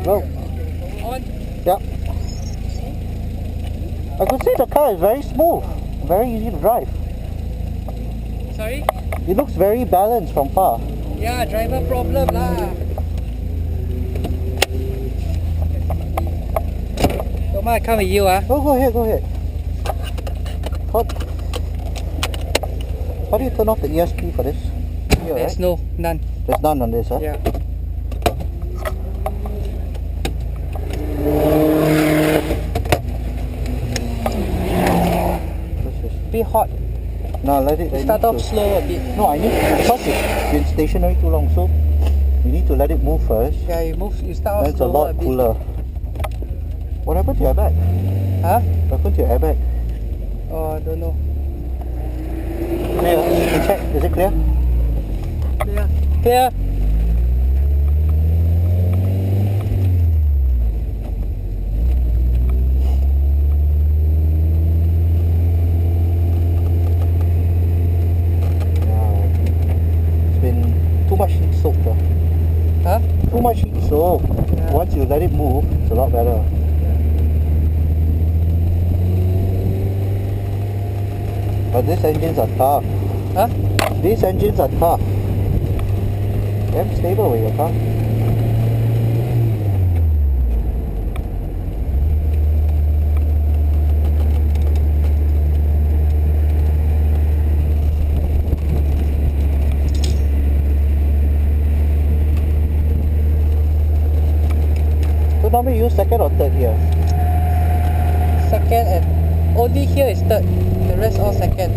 Go. On. Yep. I could say the car is very smooth, very easy to drive. Sorry? It looks very balanced from far. Yeah, driver problem lah. Come on, I come with you ah. Oh, go ahead, go ahead. How do you turn off the ESP for this? Here, There's right? none. There's none on this, huh? Yeah. Bit hot. No, let it Start off slow a bit. No, I need, because it's been stationary too long, so you need to let it move first. Yeah, you start off Then it's a slow lot cooler. What happened to your airbag? Huh? What happened to your airbag? Oh, I don't know. Clear. You can check. Is it clear? Clear. Clear. Too much heat soak. Huh? Too much heat soak. Yeah. Once you let it move, it's a lot better. But these engines are tough. Huh? These engines are tough. Damn stable with your car. So normally you use second or third here? Second and only here is third. The rest all second.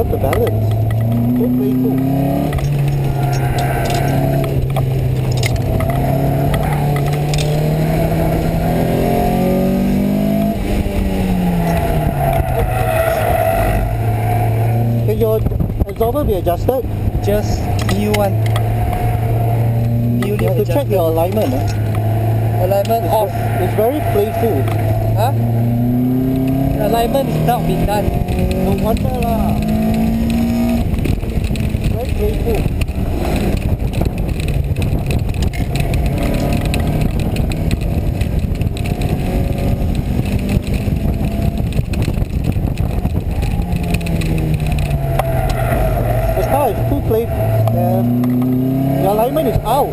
The balance. So playful. Can your absorber be adjusted? Just new one. You have to check your alignment. Alignment off. It's very playful. Huh? Alignment is not been done. No wonder lah. Very playful. The car is too playful. The alignment is out.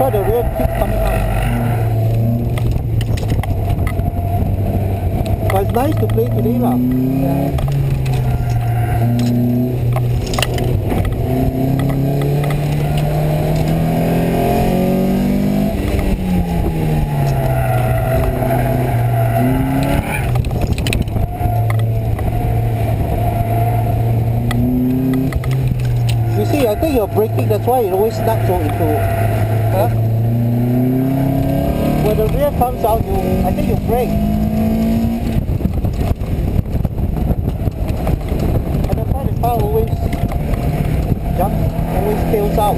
The rear keeps coming out. But it's nice to play today lah. Yeah. You see, I think you're braking, that's why it always snaps into. Huh? When the rear comes out, I think you brake. And that's why the car always jumps, always tails out.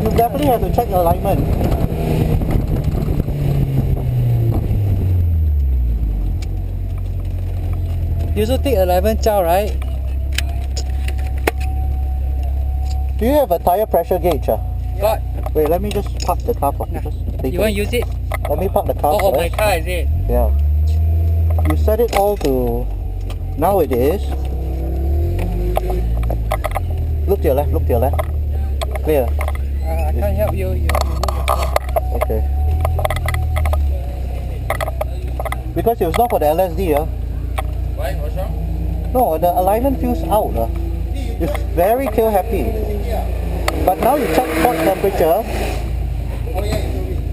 You definitely have to check your alignment. You also take 11 chow, right? Do you have a tire pressure gauge? Got. Wait, let me just park the car for you. You want to use it? Let me park the car Oh, first. my car is it? Yeah. You set it all to... Now it is Look to your left, look to your left. Clear. I can't help you. You look yourself. Okay. Because if it's not for the LSD, Why? What's wrong? no, the alignment feels out. It's very kill happy. But now you check hot temperature.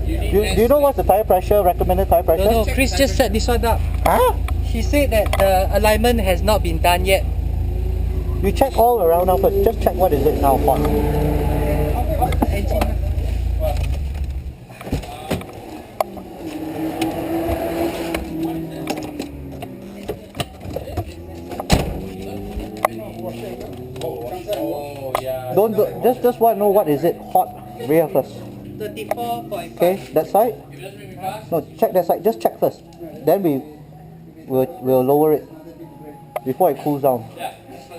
Do you know what's the tire pressure, recommended tire pressure? No, Chris just set this one up. Huh? She said that the alignment has not been done yet. You check all around now first. Just check what is it now hot. Engine. Oh, yeah. Don't just want to know what is it hot rear first. 34.5. Okay, that side. If it doesn't make me fast, No, check that side. Just check first. Then we'll lower it before it cools down. yeah.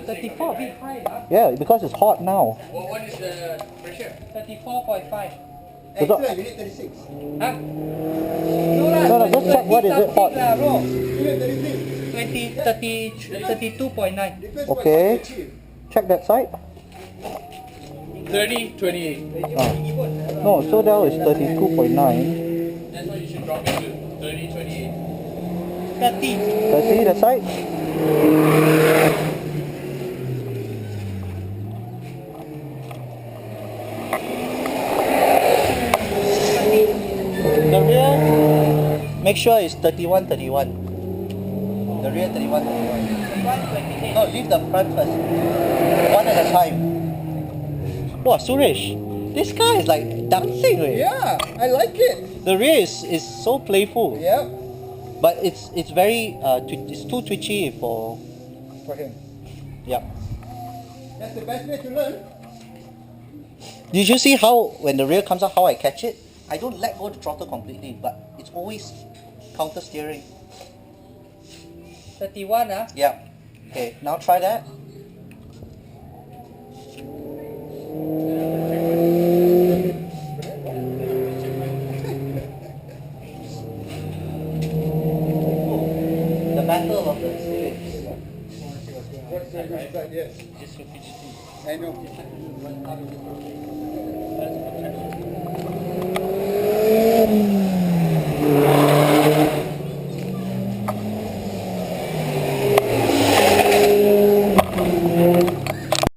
34 a bit high. Yeah, because it's hot now. What is the pressure? 34.5. It's not- You need 36. Huh? No, just check what is it hot. You need 36. 32.9. Depends Okay. what you achieve. Check that side. 30, 28. No, so now it's 32.9. That's what you should drop it to. 30, 28. 30. 30 that side. The rear, make sure it's 31, 31. The rear 31, 31. No, leave the front first. One at a time. Wow, Suresh, this guy is like dancing. Right? Yeah, I like it. The rear is so playful, Yeah, but it's very it's too twitchy for for him. yeah. That's the best way to learn. Did you see how when the rear comes out how I catch it? I don't let go of the throttle completely, but it's always counter steering. 31, huh? Yeah. Okay, now try that. The battle of the civics. What's the good side? Yes, Just stupidity. I know.